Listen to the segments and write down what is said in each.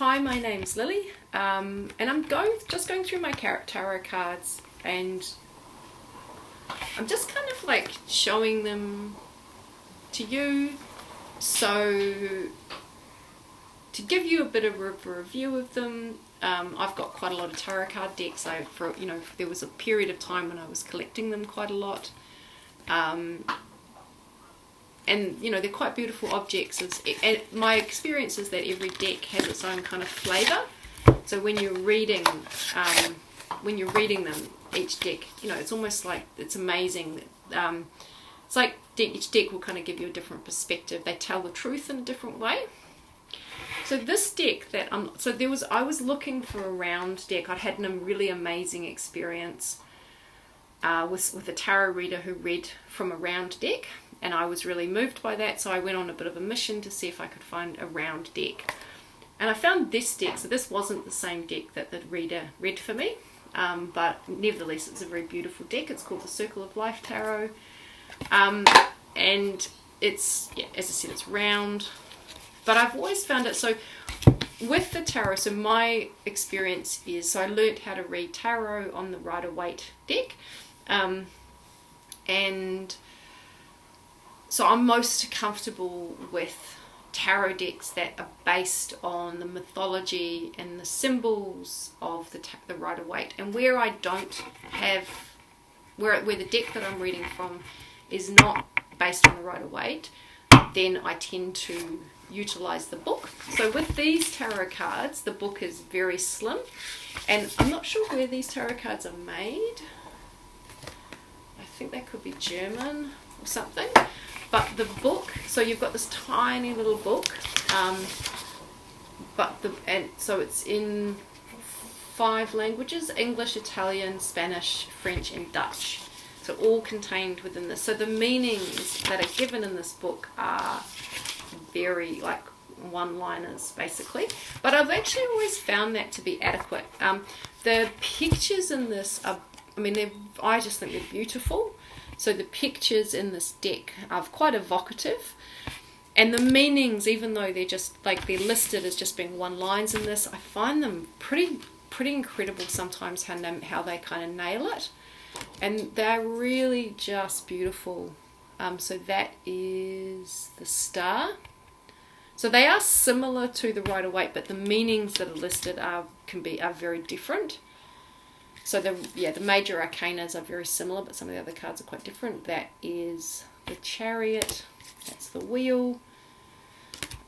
Hi, my name's Lily, and I'm just going through my tarot cards, and I'm just kind of like showing them to you, so to give you a bit of a review of them. I've got quite a lot of tarot card decks. There was a period of time when I was collecting them quite a lot. And they're quite beautiful objects, and my experience is that every deck has its own kind of flavour. So when you're reading them, each deck, it's almost like, it's amazing. It's like each deck will kind of give you a different perspective. They tell the truth in a different way. So this deck I was looking for a round deck. I'd had a really amazing experience with a tarot reader who read from a round deck, and I was really moved by that, so I went on a bit of a mission to see if I could find a round deck. And I found this deck. So this wasn't the same deck that the reader read for me, but nevertheless it's a very beautiful deck. It's called the Circle of Life Tarot, and it's, as I said, it's round, but I've always found it, so with the tarot, so my experience is, so I learnt how to read tarot on the Rider-Waite deck, and so I'm most comfortable with tarot decks that are based on the mythology and the symbols of the Rider-Waite. And where I don't have, where the deck that I'm reading from is not based on the Rider-Waite, then I tend to utilize the book. So with these tarot cards, the book is very slim, and I'm not sure where these tarot cards are made. I think they could be German or something. But the book, so you've got this tiny little book, so it's in 5 languages: English, Italian, Spanish, French, and Dutch. So all contained within this. So the meanings that are given in this book are very like one-liners, basically. But I've actually always found that to be adequate. The pictures in this are, I just think they're beautiful. So the pictures in this deck are quite evocative, and the meanings, even though they're just like they're listed as just being one lines in this, I find them pretty incredible sometimes how they kind of nail it, and they're really just beautiful. So that is the Star. So they are similar to the Rider-Waite, but the meanings that are listed are very different. So the major arcanas are very similar, but some of the other cards are quite different. That is the Chariot, that's the Wheel,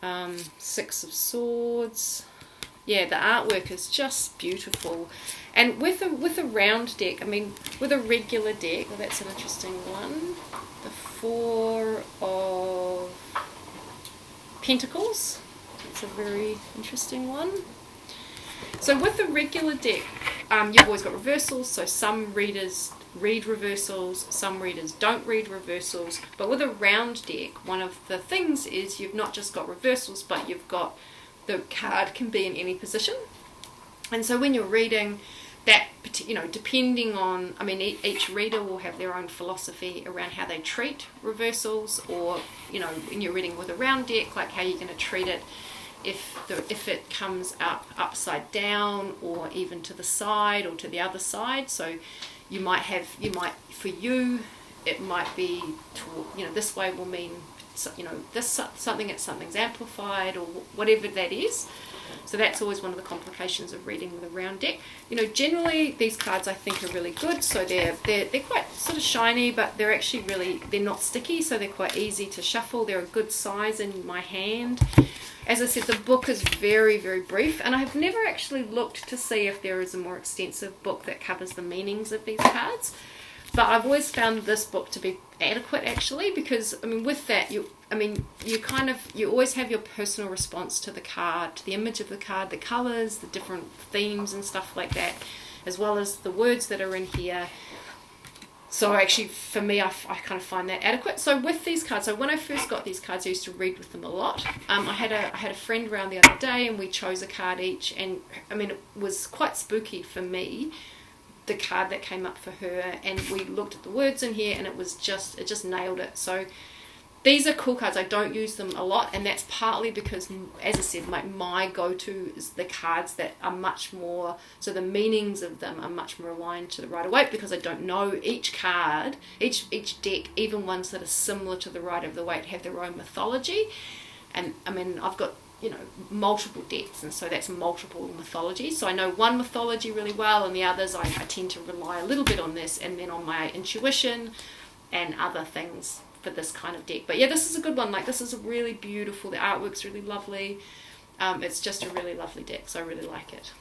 6 of Swords. Yeah, the artwork is just beautiful. And with a round deck, with a regular deck, well, that's an interesting one. The 4 of Pentacles, that's a very interesting one. So with the regular deck, you've always got reversals, so some readers read reversals, some readers don't read reversals. But with a round deck, one of the things is you've not just got reversals, but you've got the card can be in any position. And so when you're reading that, depending on, each reader will have their own philosophy around how they treat reversals, or, when you're reading with a round deck, like how you're going to treat it if it comes up upside down, or even to the side or to the other side. So for you it might be this way will mean something's amplified, or whatever that is. So that's always one of the complications of reading with a round deck. Generally these cards I think are really good. So they're quite sort of shiny, but they're actually they're not sticky, so they're quite easy to shuffle. They're a good size in my hand. As I said, the book is very, very brief, and I have never actually looked to see if there is a more extensive book that covers the meanings of these cards. But I've always found this book to be adequate, actually, because with that you always have your personal response to the card, to the image of the card, the colours, the different themes and stuff like that, as well as the words that are in here. So actually, for me, I kind of find that adequate. So with these cards, so when I first got these cards, I used to read with them a lot. I had a friend around the other day, and we chose a card each, and it was quite spooky for me, the card that came up for her, and we looked at the words in here, and it just nailed it. So these are cool cards. I don't use them a lot, and that's partly because, as I said, my go-to is the cards that are much more, so the meanings of them are much more aligned to the Rider-Waite, because I don't know each card, each deck, even ones that are similar to the Rider-Waite, have their own mythology. And I mean, I've got, you know, multiple decks, and so that's multiple mythologies. So I know one mythology really well, and the others I tend to rely a little bit on this, and then on my intuition and other things for this kind of deck. But yeah, this is a good one. Like, this is a really beautiful, the artwork's really lovely. It's just a really lovely deck, so I really like it.